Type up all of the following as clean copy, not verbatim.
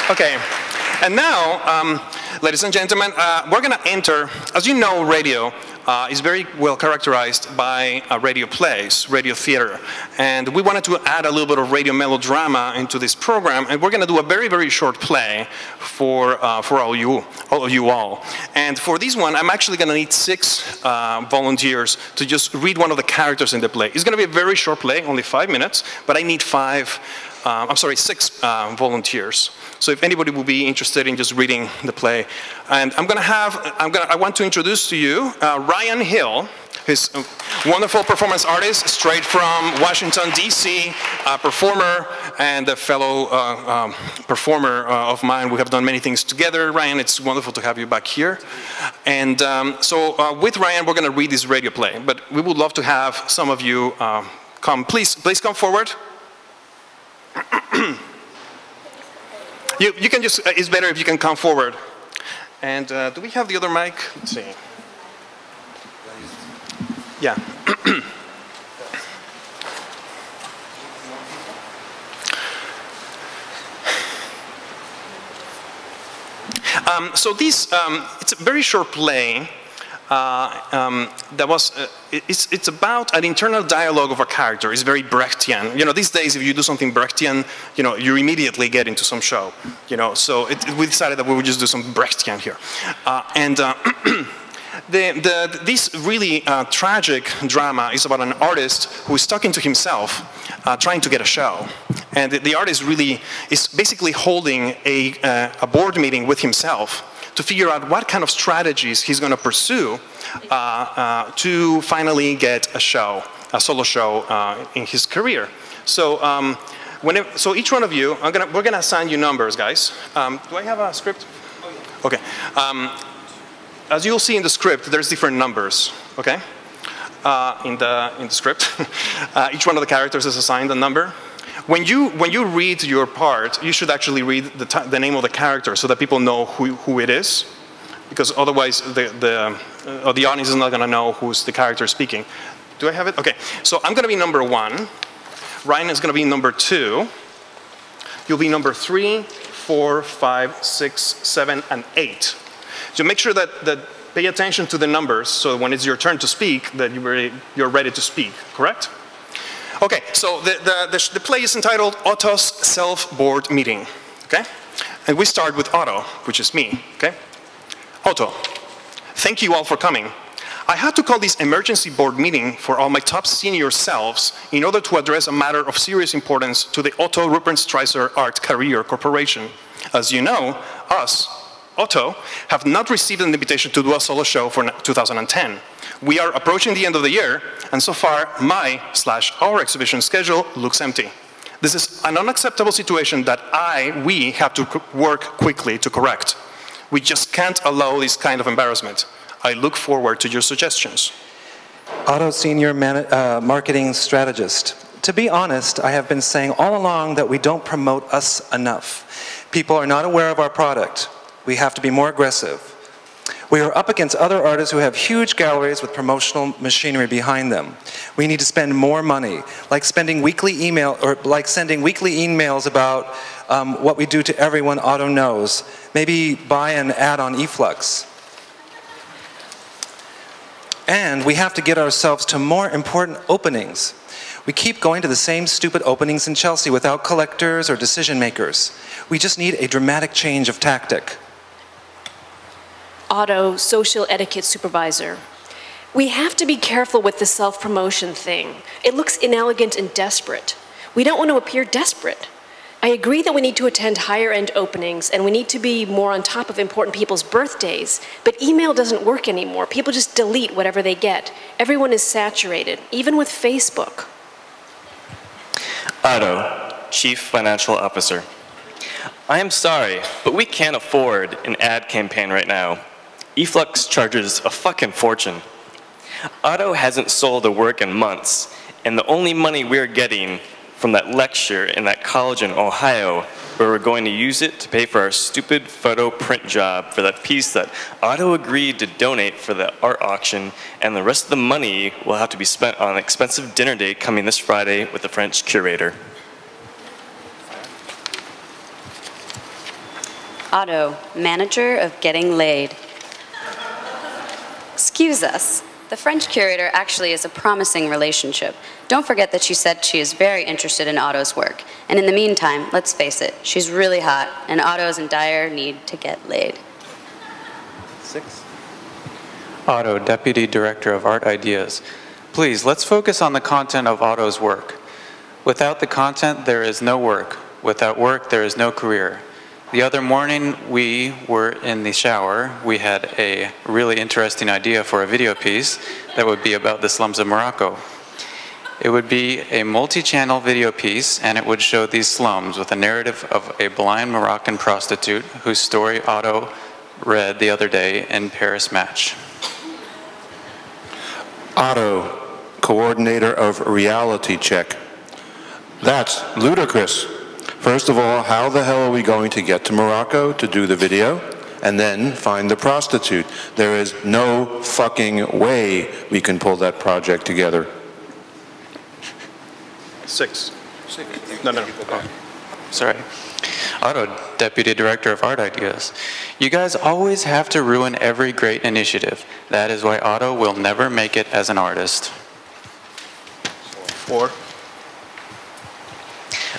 Okay, and now, ladies and gentlemen, we're going to enter, as you know, radio is very well characterized by radio plays, radio theater. And we wanted to add a little bit of radio melodrama into this program, and we're going to do a very, very short play for all of you all. And for this one, I'm actually going to need 6 volunteers to just read one of the characters in the play. It's going to be a very short play, only 5 minutes, but I need 6 volunteers. So if anybody will be interested in just reading the play. And I want to introduce to you Ryan Hill, who's a wonderful performance artist straight from Washington, D.C., a performer and a fellow performer of mine. We have done many things together. Ryan, it's wonderful to have you back here. And so with Ryan, we're going to read this radio play. But we would love to have some of you come. Please come forward. You can just, it's better if you can come forward. And do we have the other mic? Let's see. Yeah. So this, it's a very short play. It's about an internal dialogue of a character. It's very Brechtian. You know, these days, if you do something Brechtian, you know, you immediately get into some show. You know, so we decided that we would just do some Brechtian here. This really tragic drama is about an artist who is talking to himself, trying to get a show. And the artist really is basically holding a board meeting with himself to figure out what kind of strategies he's going to pursue to finally get a show, a solo show in his career. So, so each one of you, we're going to assign you numbers, guys. Do I have a script? Okay. As you'll see in the script, there's different numbers. Okay. In the script, each one of the characters is assigned a number. When you read your part, you should actually read the name of the character so that people know who it is, because otherwise the audience is not going to know who's the character speaking. Do I have it? Okay. So I'm going to be number 1. Ryan is going to be number 2. You'll be number 3, 4, 5, 6, 7, and 8. So make sure that pay attention to the numbers, so when it's your turn to speak, that you're ready to speak. Correct? Okay, so the play is entitled Otto's Self-Board Meeting, okay? And we start with Otto, which is me, okay? Otto, thank you all for coming. I had to call this emergency board meeting for all my top senior selves in order to address a matter of serious importance to the Otto Rupert Streiser Art Career Corporation. As you know, us, Otto, have not received an invitation to do a solo show for 2010. We are approaching the end of the year, and so far, our exhibition schedule looks empty. This is an unacceptable situation that we have to work quickly to correct. We just can't allow this kind of embarrassment. I look forward to your suggestions. Otto Senior Marketing Strategist. To be honest, I have been saying all along that we don't promote us enough. People are not aware of our product. We have to be more aggressive. We are up against other artists who have huge galleries with promotional machinery behind them. We need to spend more money, like sending weekly emails about what we do to everyone Otto knows. Maybe buy an ad on eFlux. And we have to get ourselves to more important openings. We keep going to the same stupid openings in Chelsea without collectors or decision makers. We just need a dramatic change of tactic. Otto, social etiquette supervisor. We have to be careful with the self-promotion thing. It looks inelegant and desperate. We don't want to appear desperate. I agree that we need to attend higher-end openings and we need to be more on top of important people's birthdays, but email doesn't work anymore. People just delete whatever they get. Everyone is saturated, even with Facebook. Otto, Chief Financial Officer. I am sorry, but we can't afford an ad campaign right now. eFlux charges a fucking fortune. Otto hasn't sold a work in months, and the only money we're getting from that lecture in that college in Ohio, where we're going to use it to pay for our stupid photo print job for that piece that Otto agreed to donate for the art auction, and the rest of the money will have to be spent on an expensive dinner date coming this Friday with the French curator. Otto, manager of getting laid. Excuse us. The French curator actually is a promising relationship. Don't forget that she said she is very interested in Otto's work. And in the meantime, let's face it, she's really hot, and Otto's in dire need to get laid. 6. Otto, Deputy Director of Art Ideas. Please, let's focus on the content of Otto's work. Without the content, there is no work. Without work, there is no career. The other morning, we were in the shower. We had a really interesting idea for a video piece that would be about the slums of Morocco. It would be a multi-channel video piece, and it would show these slums with a narrative of a blind Moroccan prostitute whose story Otto read the other day in Paris Match. Otto, coordinator of Reality Check. That's ludicrous. First of all, how the hell are we going to get to Morocco to do the video and then find the prostitute? There is no fucking way we can pull that project together. 6. No. Oh. Sorry. Otto, Deputy Director of Art Ideas. You guys always have to ruin every great initiative. That is why Otto will never make it as an artist. 4.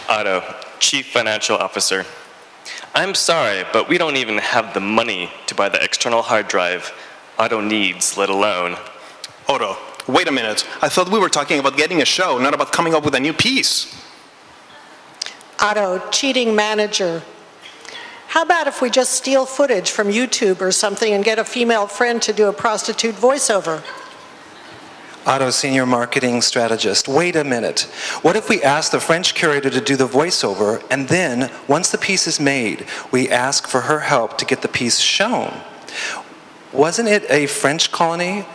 Otto, Chief Financial Officer. I'm sorry, but we don't even have the money to buy the external hard drive Otto needs, let alone. Otto, wait a minute. I thought we were talking about getting a show, not about coming up with a new piece. Otto, cheating manager. How about if we just steal footage from YouTube or something and get a female friend to do a prostitute voiceover? Otto, Senior Marketing Strategist. Wait a minute. What if we ask the French curator to do the voiceover, and then, once the piece is made, we ask for her help to get the piece shown? Wasn't it a French colony?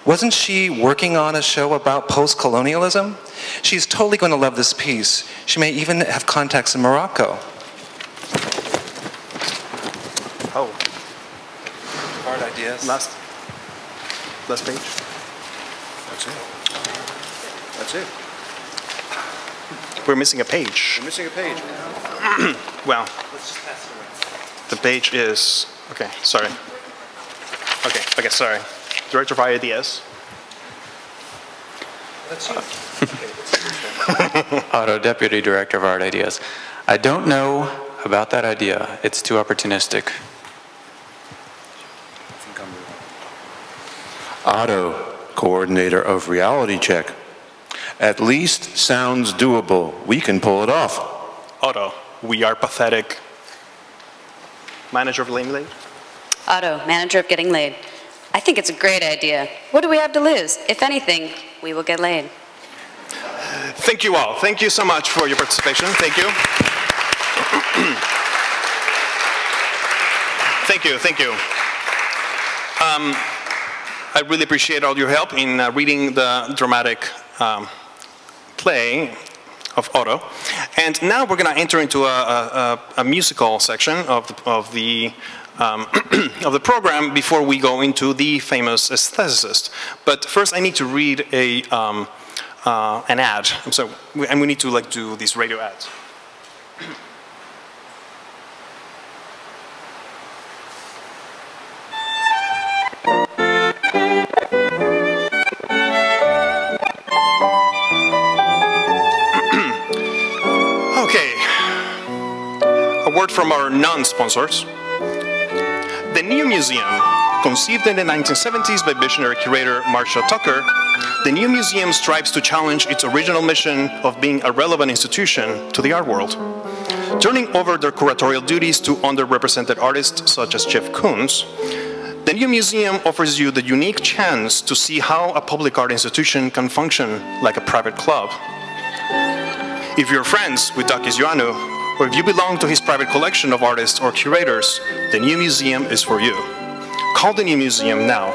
Wasn't she working on a show about post-colonialism? She's totally going to love this piece. She may even have contacts in Morocco. Oh. Art Ideas. Last page. That's it. We're missing a page. We're missing a page. Well, the page is, okay, sorry. Okay, sorry. Director of Ideas. That's you. Otto, Deputy Director of Art Ideas. I don't know about that idea. It's too opportunistic. Otto, coordinator of Reality Check. At least sounds doable. We can pull it off. Otto, we are pathetic. Manager of Getting Laid? Otto, manager of getting laid. I think it's a great idea. What do we have to lose? If anything, we will get laid. Thank you all. Thank you so much for your participation. Thank you. Thank you. I really appreciate all your help in reading the dramatic play of Otto. And now we're going to enter into a musical section of the of the program before we go into the famous aestheticist. But first I need to read an ad. And we need to do these radio ads. Okay, a word from our non-sponsors. The New Museum, conceived in the 1970s by visionary curator Marcia Tucker, the New Museum strives to challenge its original mission of being a relevant institution to the art world. Turning over their curatorial duties to underrepresented artists such as Jeff Koons, the New Museum offers you the unique chance to see how a public art institution can function like a private club. If you're friends with Takis Ioannou, or if you belong to his private collection of artists or curators, the New Museum is for you. Call the New Museum now.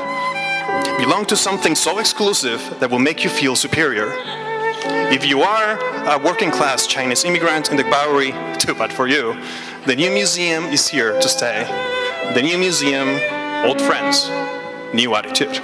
Belong to something so exclusive that will make you feel superior. If you are a working-class Chinese immigrant in the Bowery, too bad for you. The New Museum is here to stay. The New Museum, old friends, new attitude.